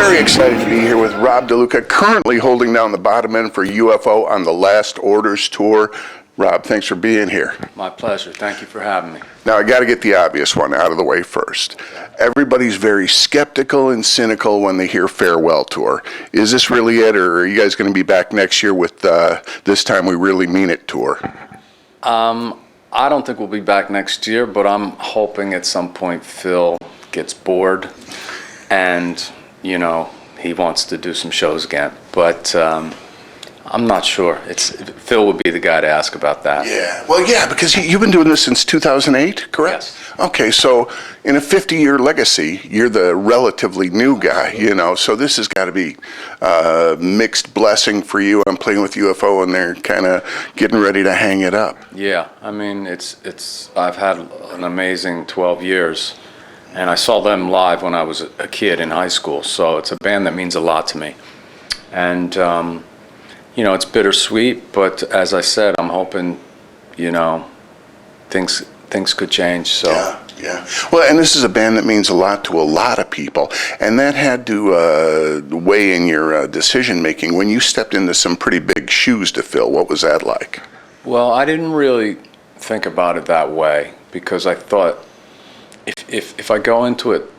Very excited to be here with Rob DeLuca, currently holding down the bottom end for UFO on the Last Orders tour. Rob, thanks for being here. My pleasure. Thank you for having me. Now, I got to get the obvious one out of the way first. Everybody's very skeptical and cynical when they hear Farewell Tour. Is this really it, or are you guys going to be back next year with This Time We Really Mean It tour? I don't think we'll be back next year, but I'm hoping at some point Phil gets bored and, you know, he wants to do some shows again. But I'm not sure. Phil would be the guy to ask about that. Yeah, well, yeah, because you've been doing this since 2008, correct? Yes. Okay, so in a 50-year legacy, you're the relatively new guy, you know, so this has got to be a mixed blessing for you. I'm playing with UFO, and they're kind of getting ready to hang it up. Yeah, I mean, I've had an amazing 12 years, and I saw them live when I was a kid in high school, so it's a band that means a lot to me. And, you know, it's bittersweet, but as I said, I'm hoping, you know, things could change. So. Yeah. Well, and this is a band that means a lot to a lot of people, and that had to weigh in your decision making when you stepped into some pretty big shoes to fill. What was that like? Well, I didn't really think about it that way because I thought if I go into it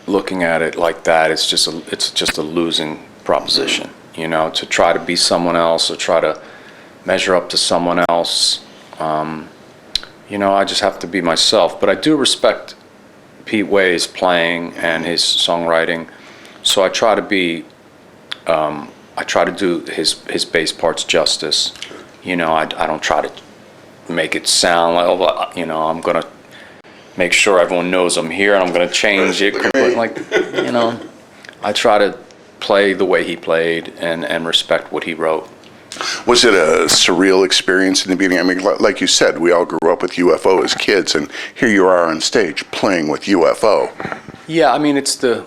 looking at it like that, it's just a losing proposition. You know, to try to be someone else or try to measure up to someone else. You know, I just have to be myself. But I do respect Pete Way's playing and his songwriting, so I try to be, I try to do his bass parts justice. You know, I don't try to make it sound like, oh, you know, I'm gonna make sure everyone knows I'm here and I'm gonna change it completely. Like, you know, I try to play the way he played and respect what he wrote. Was it a surreal experience in the beginning? I mean, like you said, we all grew up with UFO as kids, and here you are on stage playing with UFO. Yeah, I mean, it's the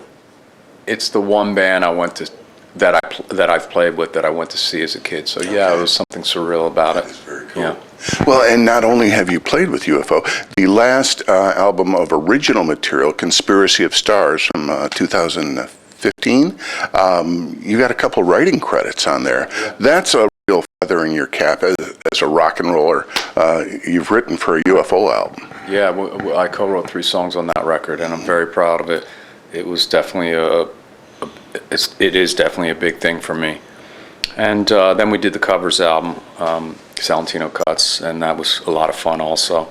one band I went to that I've played with that I went to see as a kid. So yeah, It was something surreal about it. That's very cool. Yeah. Well, and not only have you played with UFO, the last album of original material, Conspiracy of Stars from 2015, you got a couple writing credits on there. Yeah. That's a real feather in your cap as a rock and roller. You've written for a UFO album. Yeah, I co-wrote 3 songs on that record, and I'm very proud of it. It was definitely it is definitely a big thing for me. And then we did the covers album, Salentino Cuts, and that was a lot of fun also.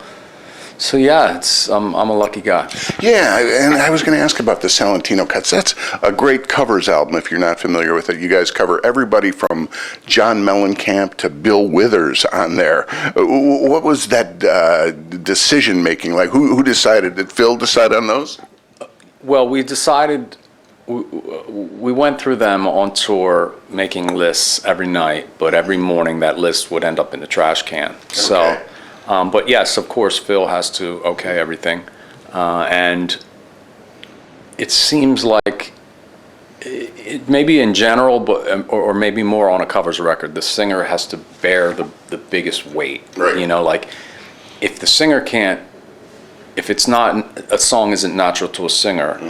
So yeah, I'm a lucky guy. Yeah, and I was going to ask about the Salentino Cuts. That's a great covers album if you're not familiar with it. You guys cover everybody from John Mellencamp to Bill Withers on there. What was that decision making like? Who decided? Did Phil decide on those? Well, we decided, we went through them on tour making lists every night, but every morning that list would end up in the trash can. Okay. So. But yes, of course, Phil has to okay everything, and it seems like maybe in general, but or maybe more on a covers record, the singer has to bear the biggest weight. Right. You know, like if the singer can't, if it's not a song isn't natural to a singer,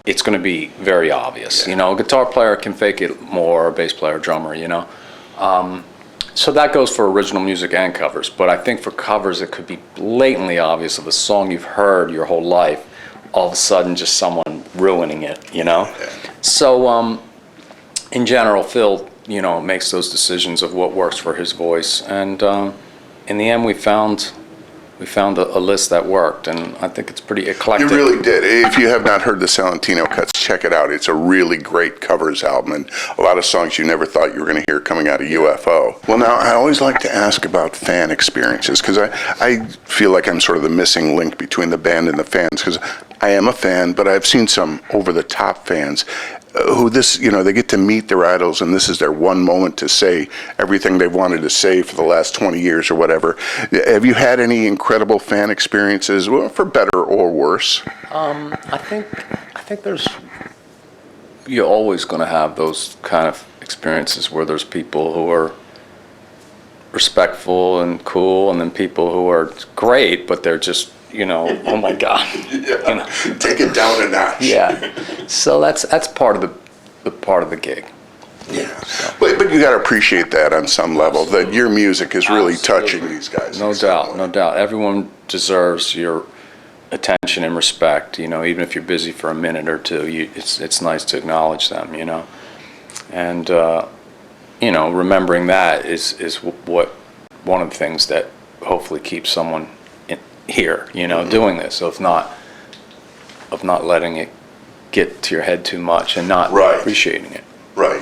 it's going to be very obvious. Yeah. You know, a guitar player can fake it more, or a bass player, drummer. You know. So that goes for original music and covers, but I think for covers it could be blatantly obvious of a song you've heard your whole life, all of a sudden just someone ruining it, you know? So in general, Phil, you know, makes those decisions of what works for his voice, and in the end we found a list that worked, and I think it's pretty eclectic. You really did. If you have not heard the Salentino Cuts, check it out. It's a really great covers album, and a lot of songs you never thought you were going to hear coming out of UFO. Well, now, I always like to ask about fan experiences, because I feel like I'm sort of the missing link between the band and the fans, because I am a fan, but I've seen some over-the-top fans who they get to meet their idols, and this is their one moment to say everything they've wanted to say for the last 20 years or whatever. Have you had any incredible fan experiences, well, for better or worse? I think you're always going to have those kind of experiences where there's people who are respectful and cool, and then people who are great, but they're just, you know, oh my God. Yeah. You know? Take it down a notch. Yeah. So that's part of the part of the gig. Yeah, but you got to appreciate that on some level, that your music is really Absolutely. touching these guys. No doubt, no doubt. Everyone deserves your attention and respect. You know, even if you're busy for a minute or two, it's nice to acknowledge them. You know, and you know, remembering that is what one of the things that hopefully keeps someone here. You know, doing this. So of not letting it get to your head too much and not appreciating it. Right,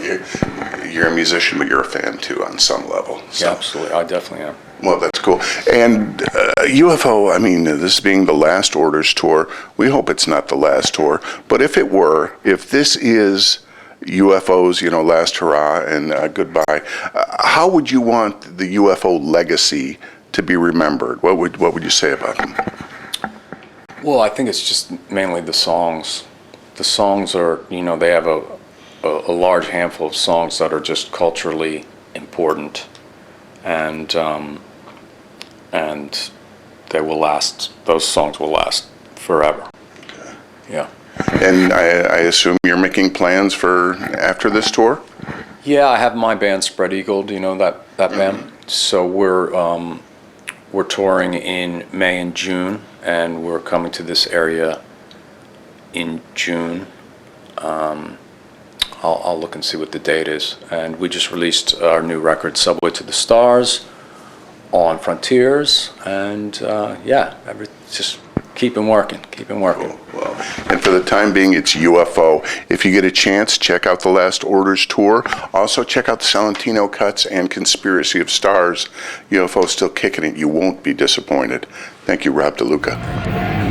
you're a musician, but you're a fan too on some level. So. Yeah, absolutely. I definitely am. Well, that's cool. And UFO, I mean, this being the last Orders tour, we hope it's not the last tour. But if it were, if this is UFO's, you know, last hurrah and goodbye, how would you want the UFO legacy to be remembered? What would you say about them? Well, I think it's just mainly the songs. The songs are, you know, they have a large handful of songs that are just culturally important, and they will last. Those songs will last forever. Okay. Yeah. And I assume you're making plans for after this tour? Yeah, I have my band Spread Eagle. Do you know that band? So we're touring in May and June, and we're coming to this area in June. I'll look and see what the date is. And we just released our new record, Subway to the Stars, on Frontiers. And yeah, just keeping working. Cool. Well, and for the time being, it's UFO. If you get a chance, check out the Last Orders tour. Also, check out the Salentino Cuts and Conspiracy of Stars. UFO still kicking it. You won't be disappointed. Thank you, Rob DeLuca.